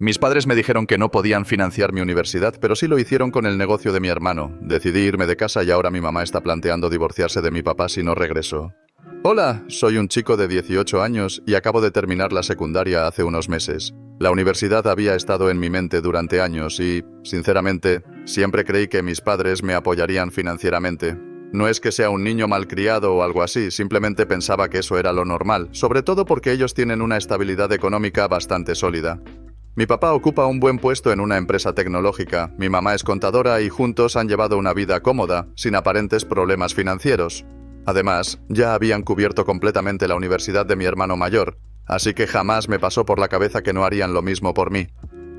Mis padres me dijeron que no podían financiar mi universidad, pero sí lo hicieron con el negocio de mi hermano. Decidí irme de casa y ahora mi mamá está planteando divorciarse de mi papá si no regreso. Hola, soy un chico de 18 años y acabo de terminar la secundaria hace unos meses. La universidad había estado en mi mente durante años y, sinceramente, siempre creí que mis padres me apoyarían financieramente. No es que sea un niño malcriado o algo así, simplemente pensaba que eso era lo normal, sobre todo porque ellos tienen una estabilidad económica bastante sólida. Mi papá ocupa un buen puesto en una empresa tecnológica, mi mamá es contadora y juntos han llevado una vida cómoda, sin aparentes problemas financieros. Además, ya habían cubierto completamente la universidad de mi hermano mayor, así que jamás me pasó por la cabeza que no harían lo mismo por mí.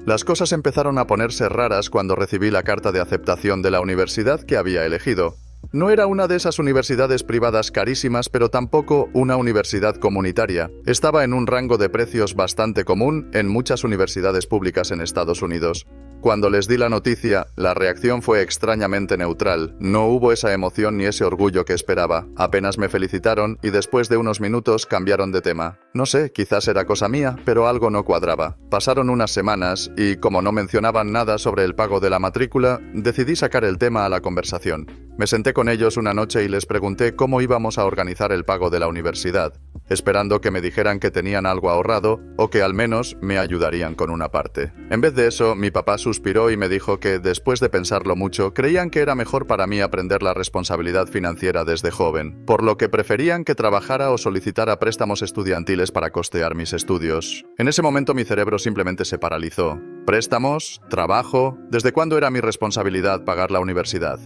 Las cosas empezaron a ponerse raras cuando recibí la carta de aceptación de la universidad que había elegido. No era una de esas universidades privadas carísimas, pero tampoco una universidad comunitaria. Estaba en un rango de precios bastante común en muchas universidades públicas en Estados Unidos. Cuando les di la noticia, la reacción fue extrañamente neutral. No hubo esa emoción ni ese orgullo que esperaba. Apenas me felicitaron y después de unos minutos cambiaron de tema. No sé, quizás era cosa mía, pero algo no cuadraba. Pasaron unas semanas y, como no mencionaban nada sobre el pago de la matrícula, decidí sacar el tema a la conversación. Me senté con ellos una noche y les pregunté cómo íbamos a organizar el pago de la universidad, esperando que me dijeran que tenían algo ahorrado o que al menos me ayudarían con una parte. En vez de eso, mi papá suspiró y me dijo que, después de pensarlo mucho, creían que era mejor para mí aprender la responsabilidad financiera desde joven, por lo que preferían que trabajara o solicitara préstamos estudiantiles para costear mis estudios. En ese momento mi cerebro simplemente se paralizó. ¿Préstamos? ¿Trabajo? ¿Desde cuándo era mi responsabilidad pagar la universidad?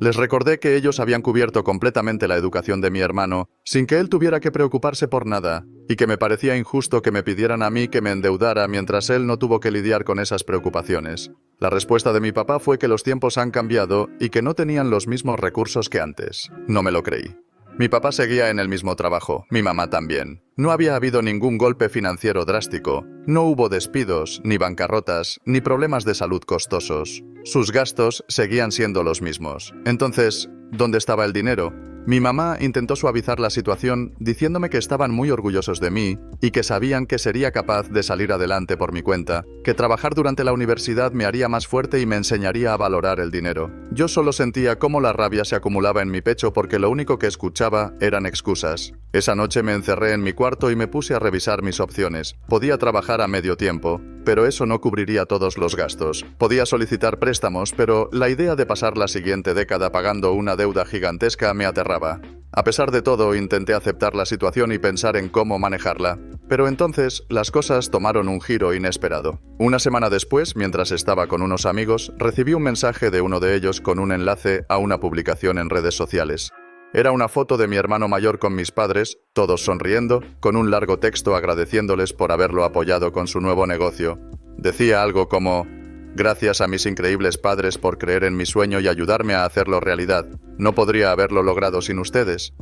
Les recordé que ellos habían cubierto completamente la educación de mi hermano, sin que él tuviera que preocuparse por nada, y que me parecía injusto que me pidieran a mí que me endeudara mientras él no tuvo que lidiar con esas preocupaciones. La respuesta de mi papá fue que los tiempos han cambiado y que no tenían los mismos recursos que antes. No me lo creí. Mi papá seguía en el mismo trabajo, mi mamá también. No había habido ningún golpe financiero drástico. No hubo despidos, ni bancarrotas, ni problemas de salud costosos. Sus gastos seguían siendo los mismos. Entonces, ¿dónde estaba el dinero? Mi mamá intentó suavizar la situación diciéndome que estaban muy orgullosos de mí y que sabían que sería capaz de salir adelante por mi cuenta, que trabajar durante la universidad me haría más fuerte y me enseñaría a valorar el dinero. Yo solo sentía cómo la rabia se acumulaba en mi pecho porque lo único que escuchaba eran excusas. Esa noche me encerré en mi cuarto y me puse a revisar mis opciones. Podía trabajar a medio tiempo, pero eso no cubriría todos los gastos. Podía solicitar préstamos, pero la idea de pasar la siguiente década pagando una deuda gigantesca me aterraba. A pesar de todo, intenté aceptar la situación y pensar en cómo manejarla. Pero entonces, las cosas tomaron un giro inesperado. Una semana después, mientras estaba con unos amigos, recibí un mensaje de uno de ellos con un enlace a una publicación en redes sociales. Era una foto de mi hermano mayor con mis padres, todos sonriendo, con un largo texto agradeciéndoles por haberlo apoyado con su nuevo negocio. Decía algo como: «Gracias a mis increíbles padres por creer en mi sueño y ayudarme a hacerlo realidad. No podría haberlo logrado sin ustedes».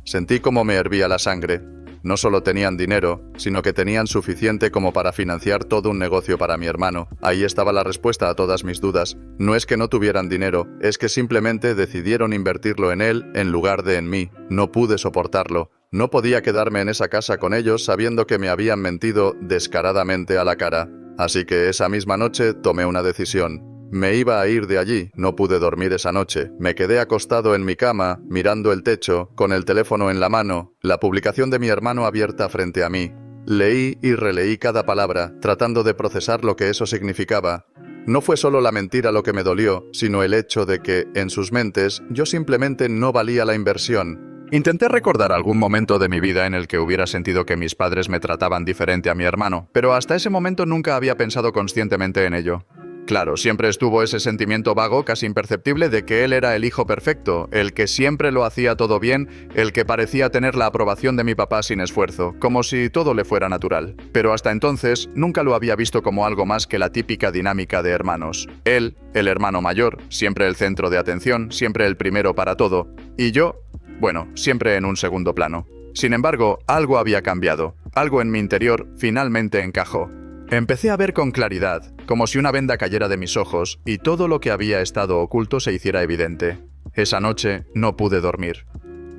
Sentí como me hervía la sangre. No solo tenían dinero, sino que tenían suficiente como para financiar todo un negocio para mi hermano. Ahí estaba la respuesta a todas mis dudas. No es que no tuvieran dinero, es que simplemente decidieron invertirlo en él en lugar de en mí. No pude soportarlo. No podía quedarme en esa casa con ellos sabiendo que me habían mentido descaradamente a la cara. Así que esa misma noche tomé una decisión. Me iba a ir de allí, no pude dormir esa noche. Me quedé acostado en mi cama, mirando el techo, con el teléfono en la mano, la publicación de mi hermano abierta frente a mí. Leí y releí cada palabra, tratando de procesar lo que eso significaba. No fue solo la mentira lo que me dolió, sino el hecho de que, en sus mentes, yo simplemente no valía la inversión. Intenté recordar algún momento de mi vida en el que hubiera sentido que mis padres me trataban diferente a mi hermano, pero hasta ese momento nunca había pensado conscientemente en ello. Claro, siempre estuvo ese sentimiento vago, casi imperceptible, de que él era el hijo perfecto, el que siempre lo hacía todo bien, el que parecía tener la aprobación de mi papá sin esfuerzo, como si todo le fuera natural. Pero hasta entonces, nunca lo había visto como algo más que la típica dinámica de hermanos. Él, el hermano mayor, siempre el centro de atención, siempre el primero para todo, y yo, bueno, siempre en un segundo plano. Sin embargo, algo había cambiado. Algo en mi interior finalmente encajó. Empecé a ver con claridad, como si una venda cayera de mis ojos y todo lo que había estado oculto se hiciera evidente. Esa noche no pude dormir.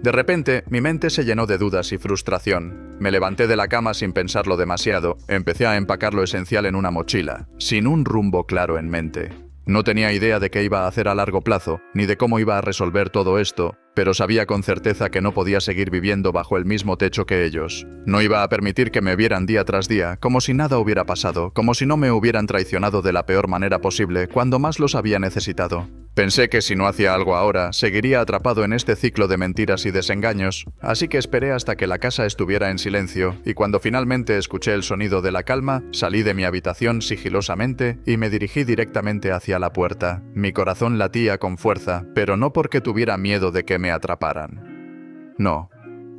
De repente, mi mente se llenó de dudas y frustración. Me levanté de la cama sin pensarlo demasiado, empecé a empacar lo esencial en una mochila, sin un rumbo claro en mente. No tenía idea de qué iba a hacer a largo plazo, ni de cómo iba a resolver todo esto, pero sabía con certeza que no podía seguir viviendo bajo el mismo techo que ellos. No iba a permitir que me vieran día tras día, como si nada hubiera pasado, como si no me hubieran traicionado de la peor manera posible cuando más los había necesitado. Pensé que si no hacía algo ahora, seguiría atrapado en este ciclo de mentiras y desengaños, así que esperé hasta que la casa estuviera en silencio, y cuando finalmente escuché el sonido de la calma, salí de mi habitación sigilosamente y me dirigí directamente hacia la puerta. Mi corazón latía con fuerza, pero no porque tuviera miedo de que me atraparan. No.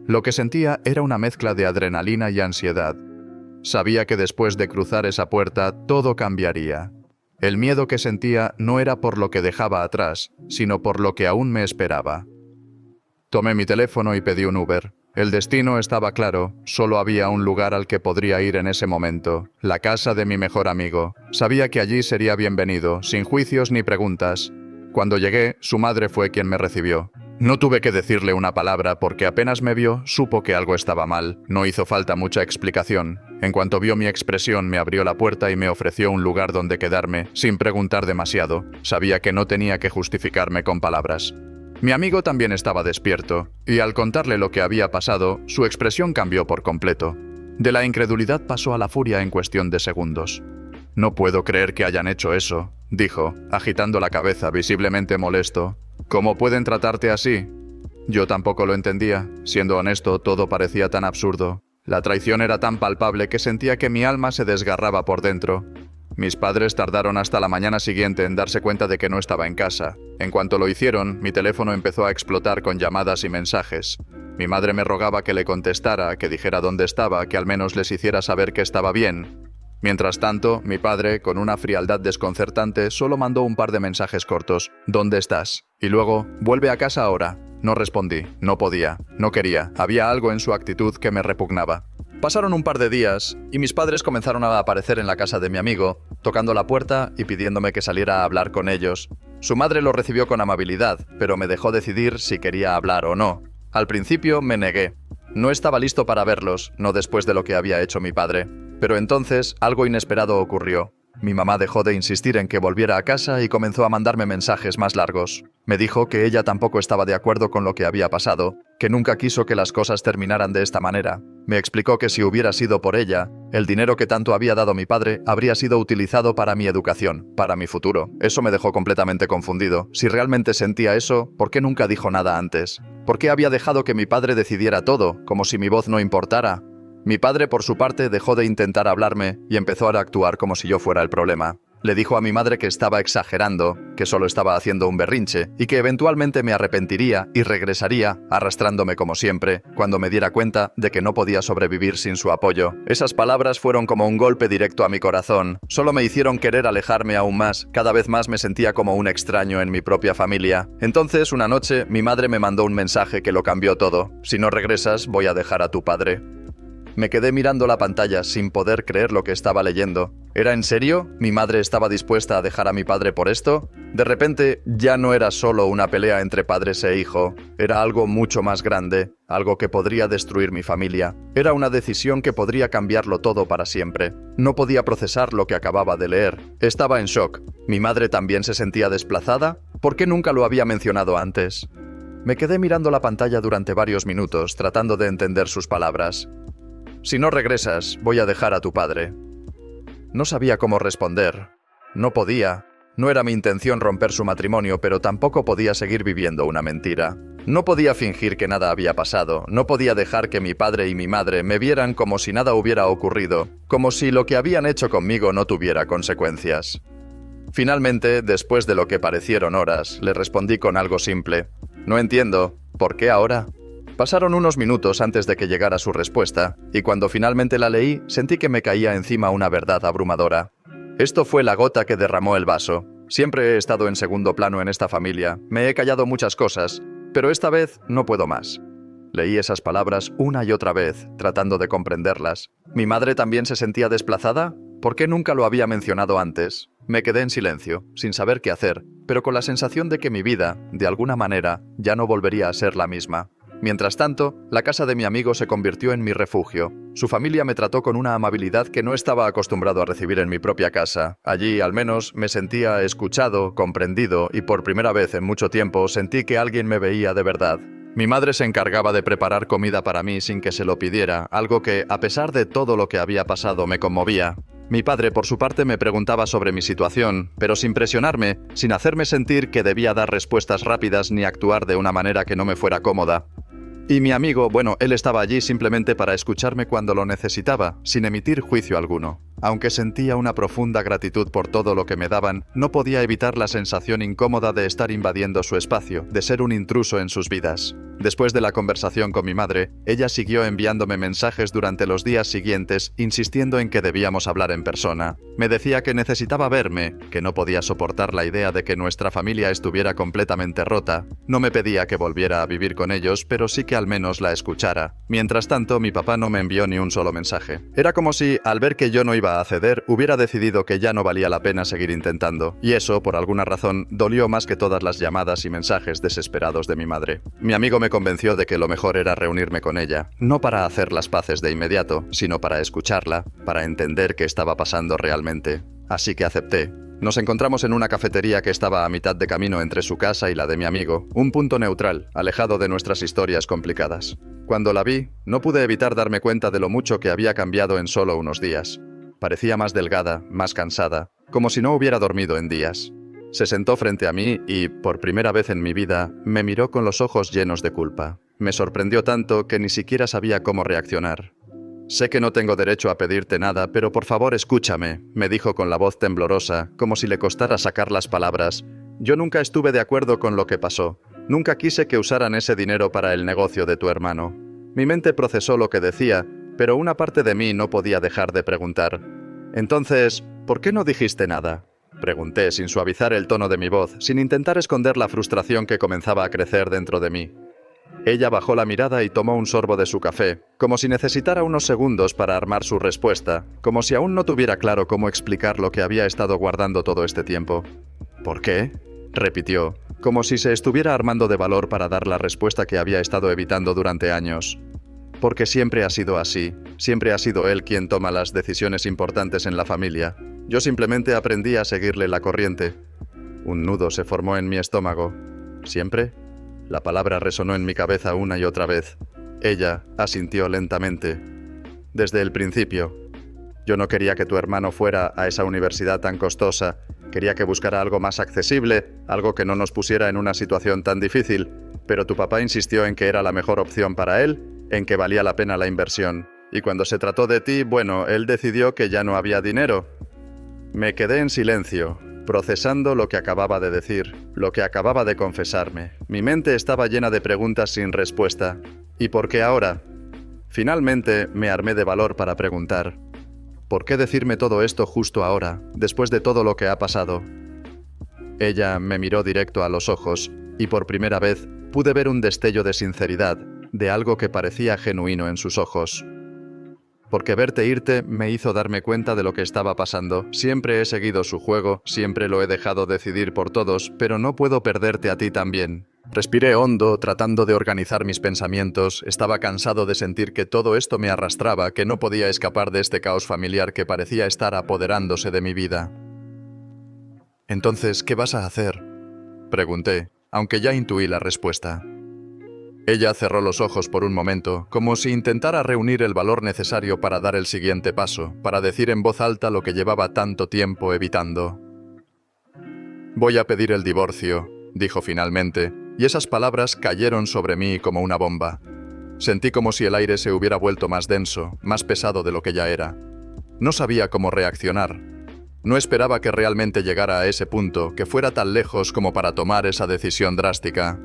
Lo que sentía era una mezcla de adrenalina y ansiedad. Sabía que después de cruzar esa puerta, todo cambiaría. El miedo que sentía no era por lo que dejaba atrás, sino por lo que aún me esperaba. Tomé mi teléfono y pedí un Uber. El destino estaba claro, solo había un lugar al que podría ir en ese momento, la casa de mi mejor amigo. Sabía que allí sería bienvenido, sin juicios ni preguntas. Cuando llegué, su madre fue quien me recibió. No tuve que decirle una palabra porque apenas me vio, supo que algo estaba mal. No hizo falta mucha explicación. En cuanto vio mi expresión, me abrió la puerta y me ofreció un lugar donde quedarme, sin preguntar demasiado. Sabía que no tenía que justificarme con palabras. Mi amigo también estaba despierto, y al contarle lo que había pasado, su expresión cambió por completo. De la incredulidad pasó a la furia en cuestión de segundos. «No puedo creer que hayan hecho eso», dijo, agitando la cabeza, visiblemente molesto. «¿Cómo pueden tratarte así?» Yo tampoco lo entendía. Siendo honesto, todo parecía tan absurdo. La traición era tan palpable que sentía que mi alma se desgarraba por dentro. Mis padres tardaron hasta la mañana siguiente en darse cuenta de que no estaba en casa. En cuanto lo hicieron, mi teléfono empezó a explotar con llamadas y mensajes. Mi madre me rogaba que le contestara, que dijera dónde estaba, que al menos les hiciera saber que estaba bien. Mientras tanto, mi padre, con una frialdad desconcertante, solo mandó un par de mensajes cortos. «¿Dónde estás?» Y luego, «Vuelve a casa ahora». No respondí, no podía, no quería, había algo en su actitud que me repugnaba. Pasaron un par de días, y mis padres comenzaron a aparecer en la casa de mi amigo, tocando la puerta y pidiéndome que saliera a hablar con ellos. Su madre lo recibió con amabilidad, pero me dejó decidir si quería hablar o no. Al principio me negué. No estaba listo para verlos, no después de lo que había hecho mi padre. Pero entonces algo inesperado ocurrió. Mi mamá dejó de insistir en que volviera a casa y comenzó a mandarme mensajes más largos. Me dijo que ella tampoco estaba de acuerdo con lo que había pasado, que nunca quiso que las cosas terminaran de esta manera. Me explicó que si hubiera sido por ella, el dinero que tanto había dado mi padre habría sido utilizado para mi educación, para mi futuro. Eso me dejó completamente confundido. Si realmente sentía eso, ¿por qué nunca dijo nada antes? ¿Por qué había dejado que mi padre decidiera todo, como si mi voz no importara? Mi padre, por su parte, dejó de intentar hablarme y empezó a actuar como si yo fuera el problema. Le dijo a mi madre que estaba exagerando, que solo estaba haciendo un berrinche y que eventualmente me arrepentiría y regresaría, arrastrándome como siempre, cuando me diera cuenta de que no podía sobrevivir sin su apoyo. Esas palabras fueron como un golpe directo a mi corazón. Solo me hicieron querer alejarme aún más. Cada vez más me sentía como un extraño en mi propia familia. Entonces, una noche, mi madre me mandó un mensaje que lo cambió todo. «Si no regresas, voy a dejar a tu padre». Me quedé mirando la pantalla sin poder creer lo que estaba leyendo. ¿Era en serio? ¿Mi madre estaba dispuesta a dejar a mi padre por esto? De repente, ya no era solo una pelea entre padres e hijo. Era algo mucho más grande, algo que podría destruir mi familia. Era una decisión que podría cambiarlo todo para siempre. No podía procesar lo que acababa de leer. Estaba en shock. ¿Mi madre también se sentía desplazada? ¿Por qué nunca lo había mencionado antes? Me quedé mirando la pantalla durante varios minutos, tratando de entender sus palabras. «Si no regresas, voy a dejar a tu padre». No sabía cómo responder. No podía. No era mi intención romper su matrimonio, pero tampoco podía seguir viviendo una mentira. No podía fingir que nada había pasado. No podía dejar que mi padre y mi madre me vieran como si nada hubiera ocurrido, como si lo que habían hecho conmigo no tuviera consecuencias. Finalmente, después de lo que parecieron horas, le respondí con algo simple. «No entiendo. ¿Por qué ahora?» Pasaron unos minutos antes de que llegara su respuesta, y cuando finalmente la leí, sentí que me caía encima una verdad abrumadora. Esto fue la gota que derramó el vaso. Siempre he estado en segundo plano en esta familia, me he callado muchas cosas, pero esta vez no puedo más. Leí esas palabras una y otra vez, tratando de comprenderlas. ¿Mi madre también se sentía desplazada? ¿Por qué nunca lo había mencionado antes? Me quedé en silencio, sin saber qué hacer, pero con la sensación de que mi vida, de alguna manera, ya no volvería a ser la misma. Mientras tanto, la casa de mi amigo se convirtió en mi refugio. Su familia me trató con una amabilidad que no estaba acostumbrado a recibir en mi propia casa. Allí, al menos, me sentía escuchado, comprendido y por primera vez en mucho tiempo sentí que alguien me veía de verdad. Mi madre se encargaba de preparar comida para mí sin que se lo pidiera, algo que, a pesar de todo lo que había pasado, me conmovía. Mi padre, por su parte, me preguntaba sobre mi situación, pero sin presionarme, sin hacerme sentir que debía dar respuestas rápidas ni actuar de una manera que no me fuera cómoda. Y mi amigo, bueno, él estaba allí simplemente para escucharme cuando lo necesitaba, sin emitir juicio alguno. Aunque sentía una profunda gratitud por todo lo que me daban, no podía evitar la sensación incómoda de estar invadiendo su espacio, de ser un intruso en sus vidas. Después de la conversación con mi madre, ella siguió enviándome mensajes durante los días siguientes, insistiendo en que debíamos hablar en persona. Me decía que necesitaba verme, que no podía soportar la idea de que nuestra familia estuviera completamente rota. No me pedía que volviera a vivir con ellos, pero sí que al menos la escuchara. Mientras tanto, mi papá no me envió ni un solo mensaje. Era como si, al ver que yo no iba a ceder, hubiera decidido que ya no valía la pena seguir intentando. Y eso, por alguna razón, dolió más que todas las llamadas y mensajes desesperados de mi madre. Mi amigo me convenció de que lo mejor era reunirme con ella, no para hacer las paces de inmediato, sino para escucharla, para entender qué estaba pasando realmente. Así que acepté. Nos encontramos en una cafetería que estaba a mitad de camino entre su casa y la de mi amigo, un punto neutral, alejado de nuestras historias complicadas. Cuando la vi, no pude evitar darme cuenta de lo mucho que había cambiado en solo unos días. Parecía más delgada, más cansada, como si no hubiera dormido en días. Se sentó frente a mí y, por primera vez en mi vida, me miró con los ojos llenos de culpa. Me sorprendió tanto que ni siquiera sabía cómo reaccionar. «Sé que no tengo derecho a pedirte nada, pero por favor escúchame», me dijo con la voz temblorosa, como si le costara sacar las palabras. «Yo nunca estuve de acuerdo con lo que pasó. Nunca quise que usaran ese dinero para el negocio de tu hermano». Mi mente procesó lo que decía, pero una parte de mí no podía dejar de preguntar. «Entonces, ¿por qué no dijiste nada?», pregunté sin suavizar el tono de mi voz, sin intentar esconder la frustración que comenzaba a crecer dentro de mí. Ella bajó la mirada y tomó un sorbo de su café, como si necesitara unos segundos para armar su respuesta, como si aún no tuviera claro cómo explicar lo que había estado guardando todo este tiempo. «¿Por qué?», repitió, como si se estuviera armando de valor para dar la respuesta que había estado evitando durante años. «Porque siempre ha sido así, siempre ha sido él quien toma las decisiones importantes en la familia. Yo simplemente aprendí a seguirle la corriente». Un nudo se formó en mi estómago. «¿Siempre?». La palabra resonó en mi cabeza una y otra vez. Ella asintió lentamente. «Desde el principio. Yo no quería que tu hermano fuera a esa universidad tan costosa. Quería que buscara algo más accesible, algo que no nos pusiera en una situación tan difícil. Pero tu papá insistió en que era la mejor opción para él, en que valía la pena la inversión. Y cuando se trató de ti, bueno, él decidió que ya no había dinero». Me quedé en silencio, procesando lo que acababa de decir, lo que acababa de confesarme. Mi mente estaba llena de preguntas sin respuesta. ¿Y por qué ahora? Finalmente me armé de valor para preguntar. ¿Por qué decirme todo esto justo ahora, después de todo lo que ha pasado? Ella me miró directo a los ojos, y por primera vez pude ver un destello de sinceridad, de algo que parecía genuino en sus ojos. «Porque verte irte me hizo darme cuenta de lo que estaba pasando. Siempre he seguido su juego, siempre lo he dejado decidir por todos, pero no puedo perderte a ti también». Respiré hondo, tratando de organizar mis pensamientos. Estaba cansado de sentir que todo esto me arrastraba, que no podía escapar de este caos familiar que parecía estar apoderándose de mi vida. «Entonces, ¿qué vas a hacer?», pregunté, aunque ya intuí la respuesta. Ella cerró los ojos por un momento, como si intentara reunir el valor necesario para dar el siguiente paso, para decir en voz alta lo que llevaba tanto tiempo evitando. «Voy a pedir el divorcio», dijo finalmente, y esas palabras cayeron sobre mí como una bomba. Sentí como si el aire se hubiera vuelto más denso, más pesado de lo que ya era. No sabía cómo reaccionar. No esperaba que realmente llegara a ese punto, que fuera tan lejos como para tomar esa decisión drástica.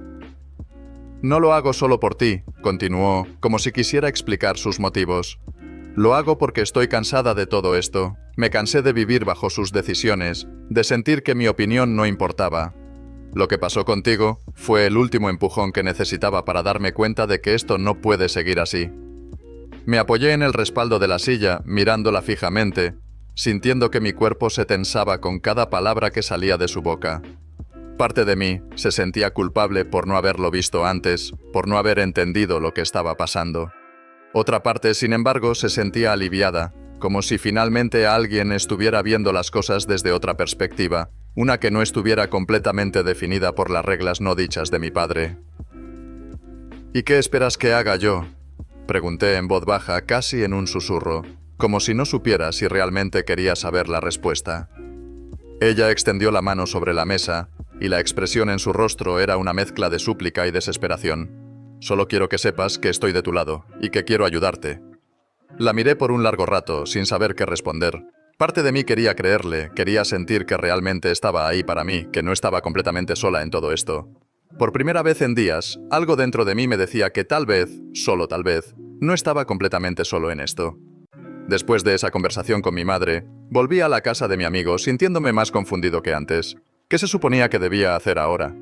«No lo hago solo por ti», continuó, como si quisiera explicar sus motivos. «Lo hago porque estoy cansada de todo esto. Me cansé de vivir bajo sus decisiones, de sentir que mi opinión no importaba. Lo que pasó contigo fue el último empujón que necesitaba para darme cuenta de que esto no puede seguir así». Me apoyé en el respaldo de la silla, mirándola fijamente, sintiendo que mi cuerpo se tensaba con cada palabra que salía de su boca. Parte de mí se sentía culpable por no haberlo visto antes, por no haber entendido lo que estaba pasando. Otra parte, sin embargo, se sentía aliviada, como si finalmente alguien estuviera viendo las cosas desde otra perspectiva, una que no estuviera completamente definida por las reglas no dichas de mi padre. ¿Y qué esperas que haga yo?, pregunté en voz baja, casi en un susurro, como si no supiera si realmente quería saber la respuesta. Ella extendió la mano sobre la mesa, y la expresión en su rostro era una mezcla de súplica y desesperación. Solo quiero que sepas que estoy de tu lado, y que quiero ayudarte. La miré por un largo rato, sin saber qué responder. Parte de mí quería creerle, quería sentir que realmente estaba ahí para mí, que no estaba completamente sola en todo esto. Por primera vez en días, algo dentro de mí me decía que tal vez, solo tal vez, no estaba completamente solo en esto. Después de esa conversación con mi madre, volví a la casa de mi amigo sintiéndome más confundido que antes. ¿Qué se suponía que debía hacer ahora?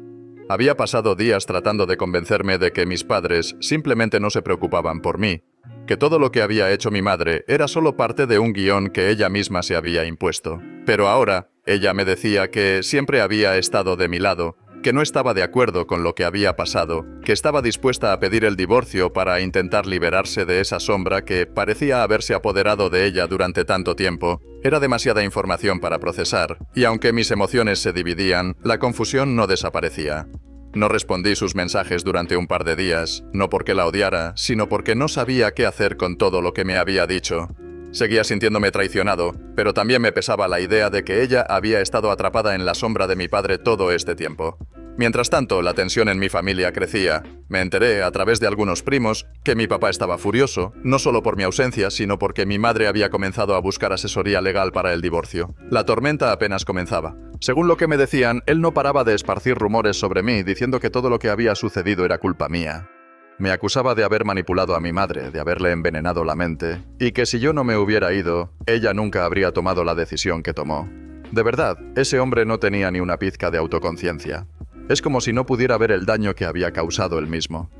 Había pasado días tratando de convencerme de que mis padres simplemente no se preocupaban por mí, que todo lo que había hecho mi madre era solo parte de un guión que ella misma se había impuesto. Pero ahora, ella me decía que siempre había estado de mi lado, que no estaba de acuerdo con lo que había pasado, que estaba dispuesta a pedir el divorcio para intentar liberarse de esa sombra que parecía haberse apoderado de ella durante tanto tiempo. Era demasiada información para procesar, y aunque mis emociones se dividían, la confusión no desaparecía. No respondí sus mensajes durante un par de días, no porque la odiara, sino porque no sabía qué hacer con todo lo que me había dicho. Seguía sintiéndome traicionado, pero también me pesaba la idea de que ella había estado atrapada en la sombra de mi padre todo este tiempo. Mientras tanto, la tensión en mi familia crecía. Me enteré, a través de algunos primos, que mi papá estaba furioso, no solo por mi ausencia, sino porque mi madre había comenzado a buscar asesoría legal para el divorcio. La tormenta apenas comenzaba. Según lo que me decían, él no paraba de esparcir rumores sobre mí, diciendo que todo lo que había sucedido era culpa mía. Me acusaba de haber manipulado a mi madre, de haberle envenenado la mente, y que si yo no me hubiera ido, ella nunca habría tomado la decisión que tomó. De verdad, ese hombre no tenía ni una pizca de autoconciencia. Es como si no pudiera ver el daño que había causado él mismo.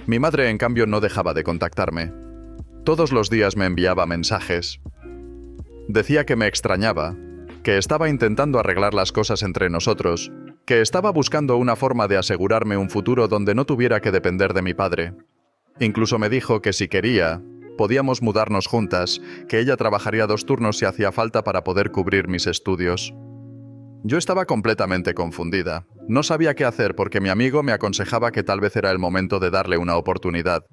Mi madre, en cambio, no dejaba de contactarme. Todos los días me enviaba mensajes. Decía que me extrañaba, que estaba intentando arreglar las cosas entre nosotros, que estaba buscando una forma de asegurarme un futuro donde no tuviera que depender de mi padre. Incluso me dijo que si quería, podíamos mudarnos juntas, que ella trabajaría 2 turnos si hacía falta para poder cubrir mis estudios. Yo estaba completamente confundida. No sabía qué hacer porque mi amigo me aconsejaba que tal vez era el momento de darle una oportunidad.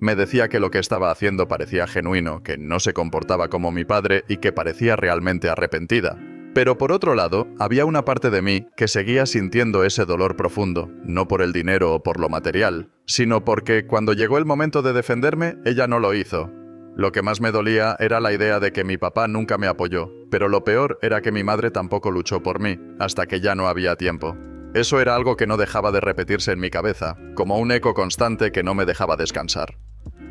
Me decía que lo que estaba haciendo parecía genuino, que no se comportaba como mi padre y que parecía realmente arrepentida. Pero por otro lado, había una parte de mí que seguía sintiendo ese dolor profundo, no por el dinero o por lo material, sino porque cuando llegó el momento de defenderme, ella no lo hizo. Lo que más me dolía era la idea de que mi papá nunca me apoyó, pero lo peor era que mi madre tampoco luchó por mí, hasta que ya no había tiempo. Eso era algo que no dejaba de repetirse en mi cabeza, como un eco constante que no me dejaba descansar.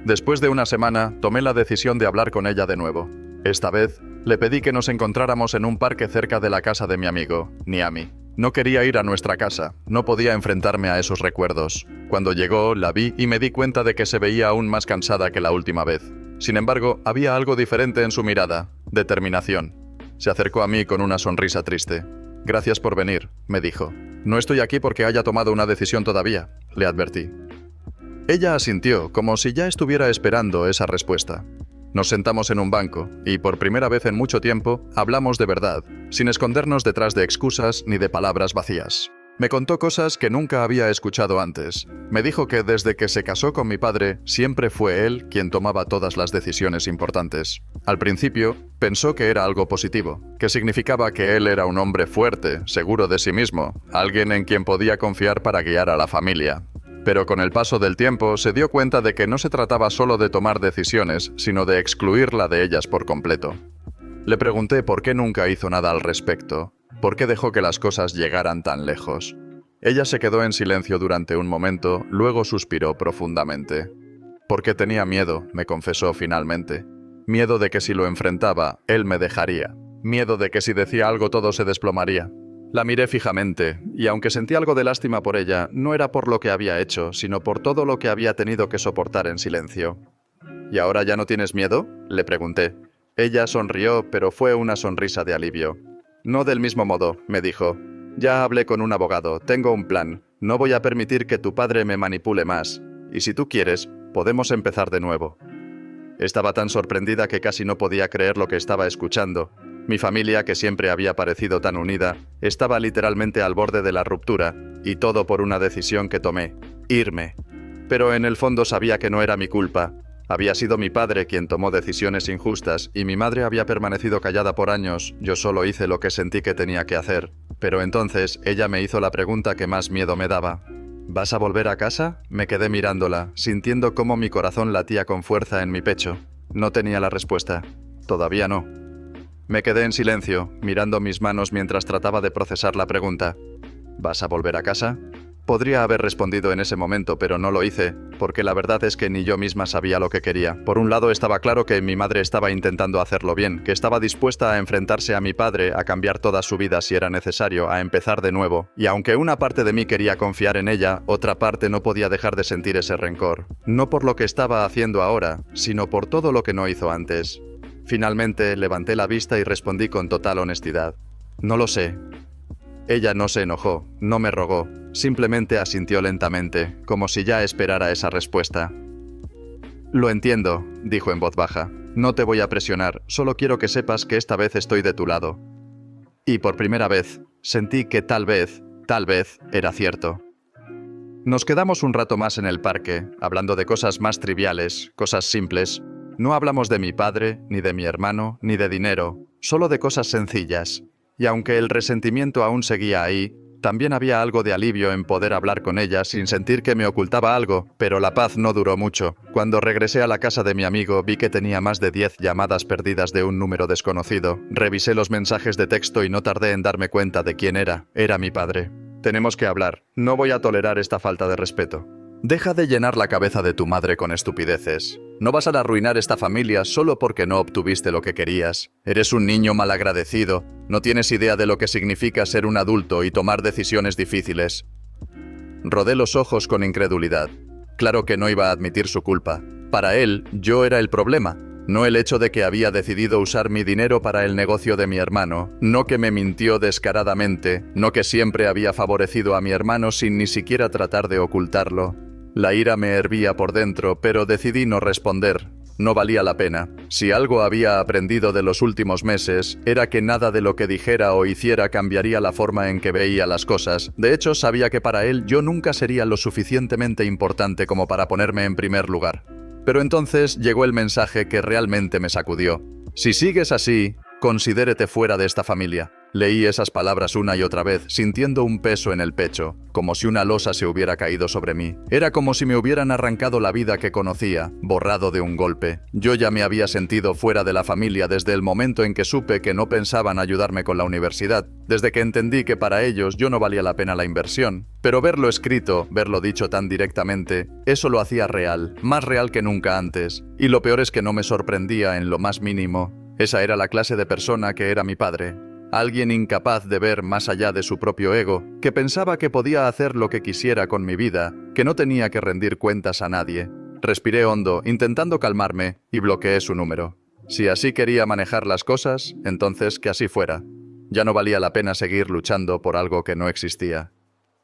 Después de una semana, tomé la decisión de hablar con ella de nuevo. Esta vez, le pedí que nos encontráramos en un parque cerca de la casa de mi amigo, Niami. No quería ir a nuestra casa, no podía enfrentarme a esos recuerdos. Cuando llegó, la vi y me di cuenta de que se veía aún más cansada que la última vez. Sin embargo, había algo diferente en su mirada, determinación. Se acercó a mí con una sonrisa triste. «Gracias por venir», me dijo. «No estoy aquí porque haya tomado una decisión todavía», le advertí. Ella asintió, como si ya estuviera esperando esa respuesta. Nos sentamos en un banco, y por primera vez en mucho tiempo, hablamos de verdad, sin escondernos detrás de excusas ni de palabras vacías. Me contó cosas que nunca había escuchado antes. Me dijo que desde que se casó con mi padre, siempre fue él quien tomaba todas las decisiones importantes. Al principio, pensó que era algo positivo, que significaba que él era un hombre fuerte, seguro de sí mismo, alguien en quien podía confiar para guiar a la familia. Pero con el paso del tiempo se dio cuenta de que no se trataba solo de tomar decisiones, sino de excluirla de ellas por completo. Le pregunté por qué nunca hizo nada al respecto, por qué dejó que las cosas llegaran tan lejos. Ella se quedó en silencio durante un momento, luego suspiró profundamente. Porque tenía miedo, me confesó finalmente. Miedo de que si lo enfrentaba, él me dejaría. Miedo de que si decía algo todo se desplomaría. La miré fijamente, y aunque sentí algo de lástima por ella, no era por lo que había hecho, sino por todo lo que había tenido que soportar en silencio. ¿Y ahora ya no tienes miedo?, le pregunté. Ella sonrió, pero fue una sonrisa de alivio. No del mismo modo, me dijo. Ya hablé con un abogado, tengo un plan. No voy a permitir que tu padre me manipule más. Y si tú quieres, podemos empezar de nuevo. Estaba tan sorprendida que casi no podía creer lo que estaba escuchando. Mi familia, que siempre había parecido tan unida, estaba literalmente al borde de la ruptura, y todo por una decisión que tomé: irme. Pero en el fondo sabía que no era mi culpa. Había sido mi padre quien tomó decisiones injustas y mi madre había permanecido callada por años. Yo solo hice lo que sentí que tenía que hacer. Pero entonces ella me hizo la pregunta que más miedo me daba. ¿Vas a volver a casa? Me quedé mirándola, sintiendo cómo mi corazón latía con fuerza en mi pecho. No tenía la respuesta. Todavía no. Me quedé en silencio, mirando mis manos mientras trataba de procesar la pregunta. ¿Vas a volver a casa? Podría haber respondido en ese momento, pero no lo hice, porque la verdad es que ni yo misma sabía lo que quería. Por un lado estaba claro que mi madre estaba intentando hacerlo bien, que estaba dispuesta a enfrentarse a mi padre, a cambiar toda su vida si era necesario, a empezar de nuevo. Y aunque una parte de mí quería confiar en ella, otra parte no podía dejar de sentir ese rencor. No por lo que estaba haciendo ahora, sino por todo lo que no hizo antes. Finalmente levanté la vista y respondí con total honestidad. No lo sé. Ella no se enojó, no me rogó, simplemente asintió lentamente, como si ya esperara esa respuesta. Lo entiendo, dijo en voz baja. No te voy a presionar, solo quiero que sepas que esta vez estoy de tu lado. Y por primera vez, sentí que tal vez, era cierto. Nos quedamos un rato más en el parque, hablando de cosas más triviales, cosas simples. No hablamos de mi padre, ni de mi hermano, ni de dinero, solo de cosas sencillas. Y aunque el resentimiento aún seguía ahí, también había algo de alivio en poder hablar con ella sin sentir que me ocultaba algo, pero la paz no duró mucho. Cuando regresé a la casa de mi amigo, vi que tenía más de 10 llamadas perdidas de un número desconocido. Revisé los mensajes de texto y no tardé en darme cuenta de quién era. Era mi padre. Tenemos que hablar. No voy a tolerar esta falta de respeto. Deja de llenar la cabeza de tu madre con estupideces. No vas a arruinar esta familia solo porque no obtuviste lo que querías. Eres un niño malagradecido. No tienes idea de lo que significa ser un adulto y tomar decisiones difíciles. Rodé los ojos con incredulidad. Claro que no iba a admitir su culpa. Para él, yo era el problema. No el hecho de que había decidido usar mi dinero para el negocio de mi hermano, no que me mintió descaradamente, no que siempre había favorecido a mi hermano sin ni siquiera tratar de ocultarlo. La ira me hervía por dentro, pero decidí no responder. No valía la pena. Si algo había aprendido de los últimos meses, era que nada de lo que dijera o hiciera cambiaría la forma en que veía las cosas. De hecho, sabía que para él yo nunca sería lo suficientemente importante como para ponerme en primer lugar. Pero entonces llegó el mensaje que realmente me sacudió. Si sigues así, considérate fuera de esta familia. Leí esas palabras una y otra vez, sintiendo un peso en el pecho, como si una losa se hubiera caído sobre mí. Era como si me hubieran arrancado la vida que conocía, borrado de un golpe. Yo ya me había sentido fuera de la familia desde el momento en que supe que no pensaban ayudarme con la universidad, desde que entendí que para ellos yo no valía la pena la inversión. Pero verlo escrito, verlo dicho tan directamente, eso lo hacía real, más real que nunca antes. Y lo peor es que no me sorprendía en lo más mínimo. Esa era la clase de persona que era mi padre. Alguien incapaz de ver más allá de su propio ego, que pensaba que podía hacer lo que quisiera con mi vida, que no tenía que rendir cuentas a nadie. Respiré hondo, intentando calmarme, y bloqueé su número. Si así quería manejar las cosas, entonces que así fuera. Ya no valía la pena seguir luchando por algo que no existía.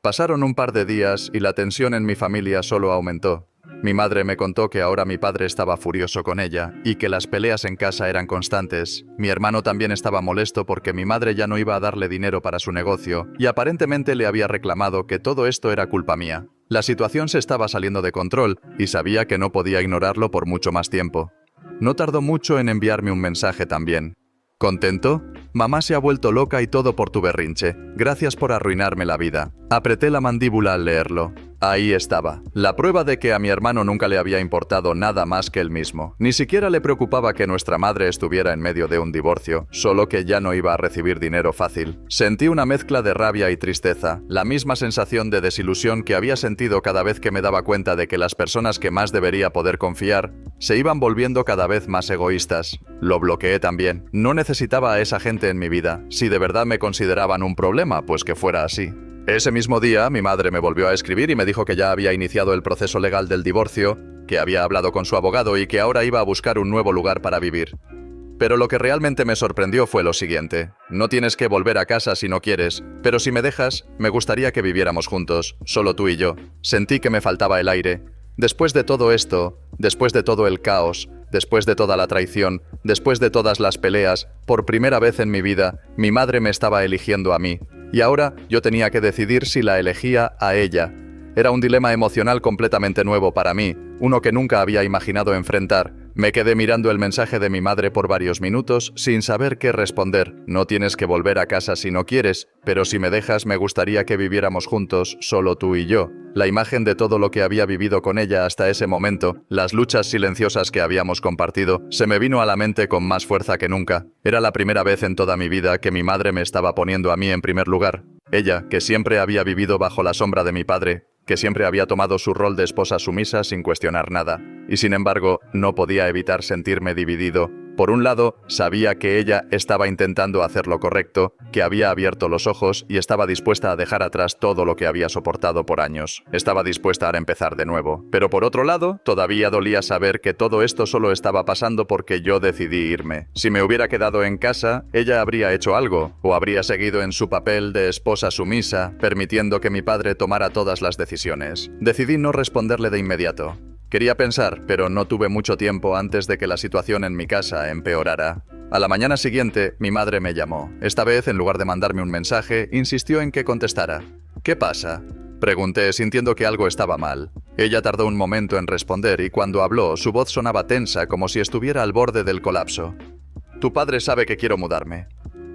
Pasaron un par de días y la tensión en mi familia solo aumentó. Mi madre me contó que ahora mi padre estaba furioso con ella y que las peleas en casa eran constantes. Mi hermano también estaba molesto porque mi madre ya no iba a darle dinero para su negocio y aparentemente le había reclamado que todo esto era culpa mía. La situación se estaba saliendo de control y sabía que no podía ignorarlo por mucho más tiempo. No tardó mucho en enviarme un mensaje también. ¿Contento? Mamá se ha vuelto loca y todo por tu berrinche. Gracias por arruinarme la vida. Apreté la mandíbula al leerlo. Ahí estaba, la prueba de que a mi hermano nunca le había importado nada más que él mismo. Ni siquiera le preocupaba que nuestra madre estuviera en medio de un divorcio, solo que ya no iba a recibir dinero fácil. Sentí una mezcla de rabia y tristeza, la misma sensación de desilusión que había sentido cada vez que me daba cuenta de que las personas que más debería poder confiar se iban volviendo cada vez más egoístas. Lo bloqueé también. No necesitaba a esa gente en mi vida. Si de verdad me consideraban un problema, pues que fuera así. Ese mismo día, mi madre me volvió a escribir y me dijo que ya había iniciado el proceso legal del divorcio, que había hablado con su abogado y que ahora iba a buscar un nuevo lugar para vivir. Pero lo que realmente me sorprendió fue lo siguiente. No tienes que volver a casa si no quieres, pero si me dejas, me gustaría que viviéramos juntos, solo tú y yo. Sentí que me faltaba el aire. Después de todo esto, después de todo el caos, después de toda la traición, después de todas las peleas, por primera vez en mi vida, mi madre me estaba eligiendo a mí. Y ahora yo tenía que decidir si la elegía a ella. Era un dilema emocional completamente nuevo para mí, uno que nunca había imaginado enfrentar. Me quedé mirando el mensaje de mi madre por varios minutos sin saber qué responder. No tienes que volver a casa si no quieres, pero si me dejas me gustaría que viviéramos juntos, solo tú y yo. La imagen de todo lo que había vivido con ella hasta ese momento, las luchas silenciosas que habíamos compartido, se me vino a la mente con más fuerza que nunca. Era la primera vez en toda mi vida que mi madre me estaba poniendo a mí en primer lugar. Ella, que siempre había vivido bajo la sombra de mi padre, que siempre había tomado su rol de esposa sumisa sin cuestionar nada. Y sin embargo, no podía evitar sentirme dividido. Por un lado, sabía que ella estaba intentando hacer lo correcto, que había abierto los ojos y estaba dispuesta a dejar atrás todo lo que había soportado por años. Estaba dispuesta a empezar de nuevo. Pero por otro lado, todavía dolía saber que todo esto solo estaba pasando porque yo decidí irme. Si me hubiera quedado en casa, ella habría hecho algo, o habría seguido en su papel de esposa sumisa, permitiendo que mi padre tomara todas las decisiones. Decidí no responderle de inmediato. Quería pensar, pero no tuve mucho tiempo antes de que la situación en mi casa empeorara. A la mañana siguiente, mi madre me llamó. Esta vez, en lugar de mandarme un mensaje, insistió en que contestara. ¿Qué pasa?, pregunté, sintiendo que algo estaba mal. Ella tardó un momento en responder y cuando habló, su voz sonaba tensa, como si estuviera al borde del colapso. «Tu padre sabe que quiero mudarme».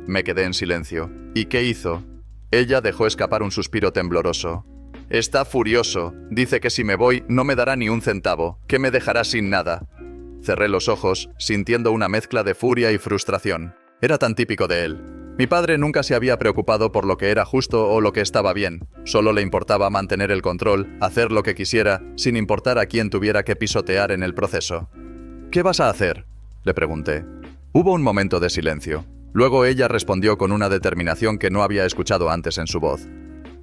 Me quedé en silencio. ¿Y qué hizo? Ella dejó escapar un suspiro tembloroso. «Está furioso. Dice que si me voy, no me dará ni un centavo, que me dejará sin nada». Cerré los ojos, sintiendo una mezcla de furia y frustración. Era tan típico de él. Mi padre nunca se había preocupado por lo que era justo o lo que estaba bien. Solo le importaba mantener el control, hacer lo que quisiera, sin importar a quién tuviera que pisotear en el proceso. «¿Qué vas a hacer?», le pregunté. Hubo un momento de silencio. Luego ella respondió con una determinación que no había escuchado antes en su voz.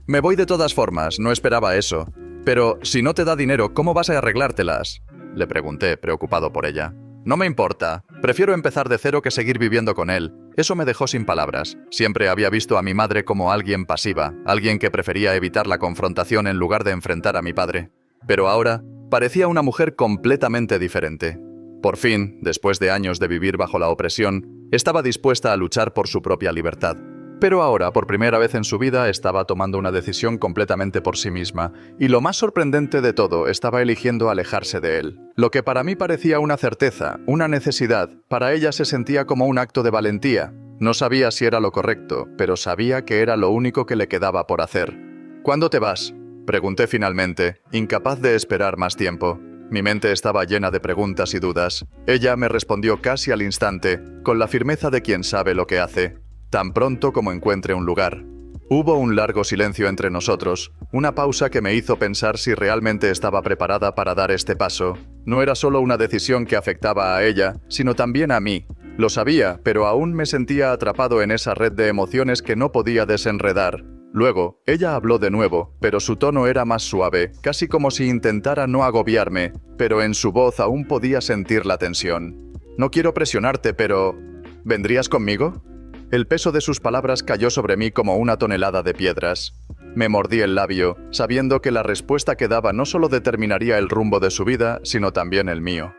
«Me voy de todas formas, no esperaba eso. Pero, si no te da dinero, ¿cómo vas a arreglártelas?», le pregunté, preocupado por ella. «No me importa. Prefiero empezar de cero que seguir viviendo con él». Eso me dejó sin palabras. Siempre había visto a mi madre como alguien pasiva, alguien que prefería evitar la confrontación en lugar de enfrentar a mi padre. Pero ahora, parecía una mujer completamente diferente. Por fin, después de años de vivir bajo la opresión, estaba dispuesta a luchar por su propia libertad. Pero ahora, por primera vez en su vida, estaba tomando una decisión completamente por sí misma, y lo más sorprendente de todo, estaba eligiendo alejarse de él. Lo que para mí parecía una certeza, una necesidad, para ella se sentía como un acto de valentía. No sabía si era lo correcto, pero sabía que era lo único que le quedaba por hacer. «¿Cuándo te vas?», pregunté finalmente, incapaz de esperar más tiempo. Mi mente estaba llena de preguntas y dudas. Ella me respondió casi al instante, con la firmeza de quien sabe lo que hace. «Tan pronto como encuentre un lugar». Hubo un largo silencio entre nosotros, una pausa que me hizo pensar si realmente estaba preparada para dar este paso. No era solo una decisión que afectaba a ella, sino también a mí. Lo sabía, pero aún me sentía atrapado en esa red de emociones que no podía desenredar. Luego, ella habló de nuevo, pero su tono era más suave, casi como si intentara no agobiarme, pero en su voz aún podía sentir la tensión. «No quiero presionarte, pero... ¿vendrías conmigo?». El peso de sus palabras cayó sobre mí como una tonelada de piedras. Me mordí el labio, sabiendo que la respuesta que daba no solo determinaría el rumbo de su vida, sino también el mío.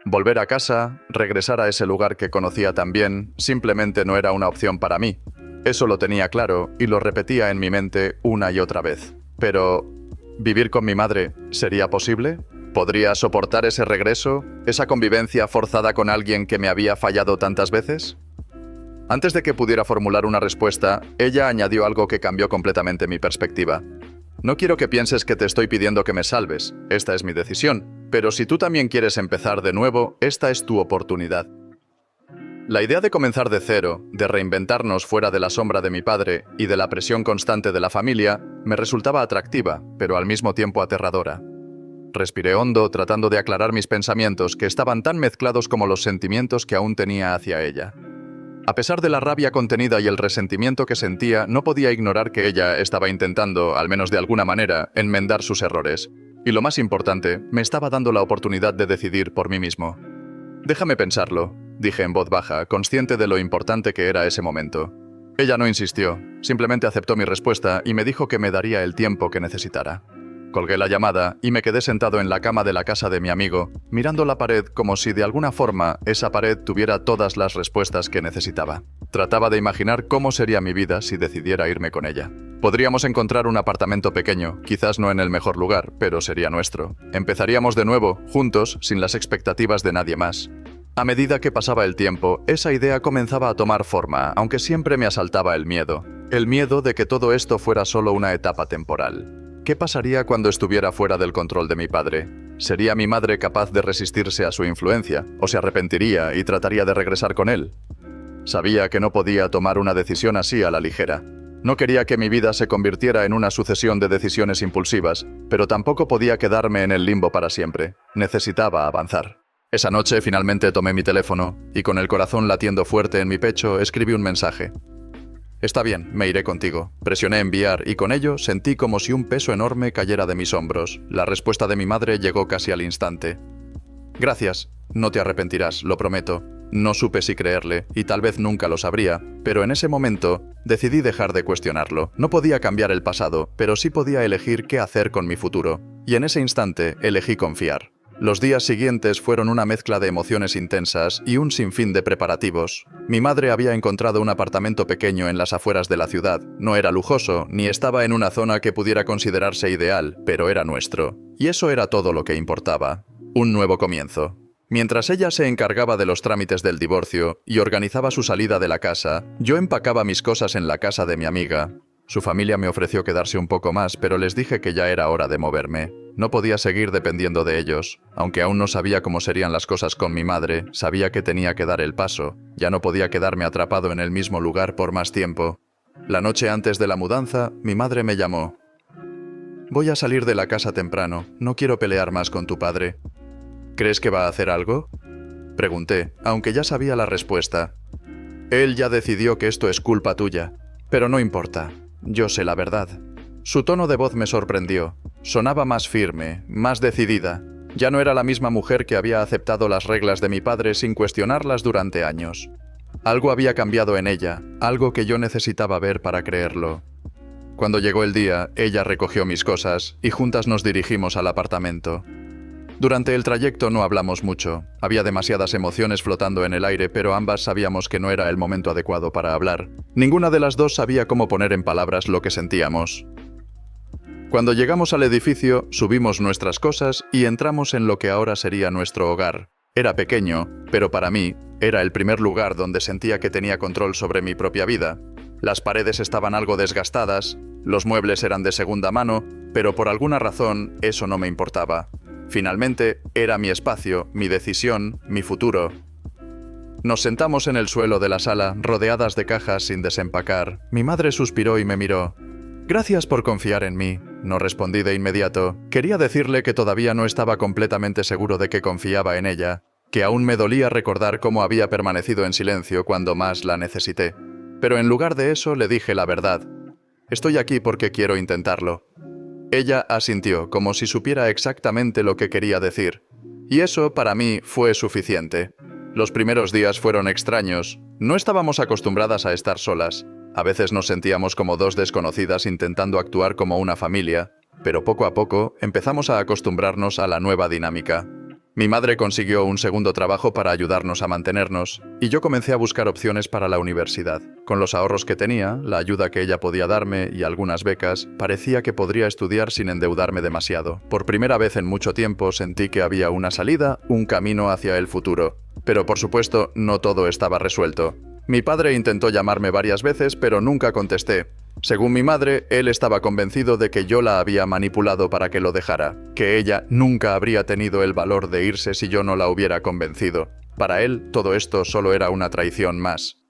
Volver a casa, regresar a ese lugar que conocía tan bien, simplemente no era una opción para mí. Eso lo tenía claro y lo repetía en mi mente una y otra vez. Pero, ¿vivir con mi madre sería posible? ¿Podría soportar ese regreso, esa convivencia forzada con alguien que me había fallado tantas veces? Antes de que pudiera formular una respuesta, ella añadió algo que cambió completamente mi perspectiva. «No quiero que pienses que te estoy pidiendo que me salves. Esta es mi decisión. Pero si tú también quieres empezar de nuevo, esta es tu oportunidad». La idea de comenzar de cero, de reinventarnos fuera de la sombra de mi padre y de la presión constante de la familia, me resultaba atractiva, pero al mismo tiempo aterradora. Respiré hondo, tratando de aclarar mis pensamientos, que estaban tan mezclados como los sentimientos que aún tenía hacia ella. A pesar de la rabia contenida y el resentimiento que sentía, no podía ignorar que ella estaba intentando, al menos de alguna manera, enmendar sus errores. Y lo más importante, me estaba dando la oportunidad de decidir por mí mismo. «Déjame pensarlo», dije en voz baja, consciente de lo importante que era ese momento. Ella no insistió, simplemente aceptó mi respuesta y me dijo que me daría el tiempo que necesitara. Colgué la llamada y me quedé sentado en la cama de la casa de mi amigo, mirando la pared como si de alguna forma esa pared tuviera todas las respuestas que necesitaba. Trataba de imaginar cómo sería mi vida si decidiera irme con ella. Podríamos encontrar un apartamento pequeño, quizás no en el mejor lugar, pero sería nuestro. Empezaríamos de nuevo, juntos, sin las expectativas de nadie más. A medida que pasaba el tiempo, esa idea comenzaba a tomar forma, aunque siempre me asaltaba el miedo. El miedo de que todo esto fuera solo una etapa temporal. ¿Qué pasaría cuando estuviera fuera del control de mi padre? ¿Sería mi madre capaz de resistirse a su influencia? ¿O se arrepentiría y trataría de regresar con él? Sabía que no podía tomar una decisión así a la ligera. No quería que mi vida se convirtiera en una sucesión de decisiones impulsivas, pero tampoco podía quedarme en el limbo para siempre. Necesitaba avanzar. Esa noche finalmente tomé mi teléfono y con el corazón latiendo fuerte en mi pecho escribí un mensaje. «Está bien, me iré contigo». Presioné enviar y con ello sentí como si un peso enorme cayera de mis hombros. La respuesta de mi madre llegó casi al instante. «Gracias, no te arrepentirás, lo prometo». No supe si creerle, y tal vez nunca lo sabría, pero en ese momento decidí dejar de cuestionarlo. No podía cambiar el pasado, pero sí podía elegir qué hacer con mi futuro. Y en ese instante elegí confiar. Los días siguientes fueron una mezcla de emociones intensas y un sinfín de preparativos. Mi madre había encontrado un apartamento pequeño en las afueras de la ciudad. No era lujoso, ni estaba en una zona que pudiera considerarse ideal, pero era nuestro. Y eso era todo lo que importaba. Un nuevo comienzo. Mientras ella se encargaba de los trámites del divorcio y organizaba su salida de la casa, yo empacaba mis cosas en la casa de mi amiga. Su familia me ofreció quedarse un poco más, pero les dije que ya era hora de moverme. No podía seguir dependiendo de ellos. Aunque aún no sabía cómo serían las cosas con mi madre, sabía que tenía que dar el paso. Ya no podía quedarme atrapado en el mismo lugar por más tiempo. La noche antes de la mudanza, mi madre me llamó. «Voy a salir de la casa temprano. No quiero pelear más con tu padre». «¿Crees que va a hacer algo?», pregunté, aunque ya sabía la respuesta. «Él ya decidió que esto es culpa tuya, pero no importa, yo sé la verdad». Su tono de voz me sorprendió. Sonaba más firme, más decidida. Ya no era la misma mujer que había aceptado las reglas de mi padre sin cuestionarlas durante años. Algo había cambiado en ella, algo que yo necesitaba ver para creerlo. Cuando llegó el día, ella recogió mis cosas y juntas nos dirigimos al apartamento. Durante el trayecto no hablamos mucho. Había demasiadas emociones flotando en el aire, pero ambas sabíamos que no era el momento adecuado para hablar. Ninguna de las dos sabía cómo poner en palabras lo que sentíamos. Cuando llegamos al edificio, subimos nuestras cosas y entramos en lo que ahora sería nuestro hogar. Era pequeño, pero para mí, era el primer lugar donde sentía que tenía control sobre mi propia vida. Las paredes estaban algo desgastadas, los muebles eran de segunda mano, pero por alguna razón eso no me importaba. Finalmente, era mi espacio, mi decisión, mi futuro. Nos sentamos en el suelo de la sala, rodeadas de cajas sin desempacar. Mi madre suspiró y me miró. «Gracias por confiar en mí», no respondí de inmediato. Quería decirle que todavía no estaba completamente seguro de que confiaba en ella, que aún me dolía recordar cómo había permanecido en silencio cuando más la necesité. Pero en lugar de eso le dije la verdad. «Estoy aquí porque quiero intentarlo». Ella asintió, como si supiera exactamente lo que quería decir. Y eso, para mí, fue suficiente. Los primeros días fueron extraños. No estábamos acostumbradas a estar solas. A veces nos sentíamos como dos desconocidas intentando actuar como una familia, pero poco a poco empezamos a acostumbrarnos a la nueva dinámica. Mi madre consiguió un segundo trabajo para ayudarnos a mantenernos, y yo comencé a buscar opciones para la universidad. Con los ahorros que tenía, la ayuda que ella podía darme y algunas becas, parecía que podría estudiar sin endeudarme demasiado. Por primera vez en mucho tiempo sentí que había una salida, un camino hacia el futuro. Pero por supuesto, no todo estaba resuelto. Mi padre intentó llamarme varias veces, pero nunca contesté. Según mi madre, él estaba convencido de que yo la había manipulado para que lo dejara, que ella nunca habría tenido el valor de irse si yo no la hubiera convencido. Para él, todo esto solo era una traición más.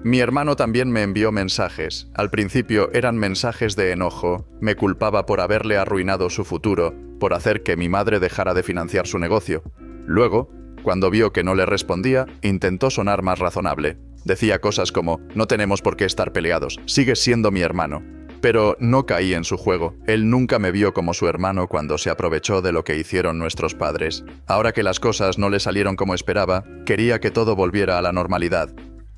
Mi hermano también me envió mensajes. Al principio eran mensajes de enojo. Me culpaba por haberle arruinado su futuro, por hacer que mi madre dejara de financiar su negocio. Luego, cuando vio que no le respondía, intentó sonar más razonable. Decía cosas como, no tenemos por qué estar peleados, sigues siendo mi hermano. Pero no caí en su juego. Él nunca me vio como su hermano cuando se aprovechó de lo que hicieron nuestros padres. Ahora que las cosas no le salieron como esperaba, quería que todo volviera a la normalidad.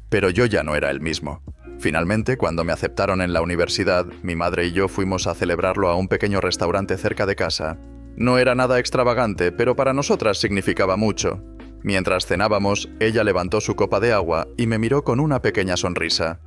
Pero yo ya no era el mismo. Finalmente, cuando me aceptaron en la universidad, mi madre y yo fuimos a celebrarlo a un pequeño restaurante cerca de casa. No era nada extravagante, pero para nosotras significaba mucho. Mientras cenábamos, ella levantó su copa de agua y me miró con una pequeña sonrisa.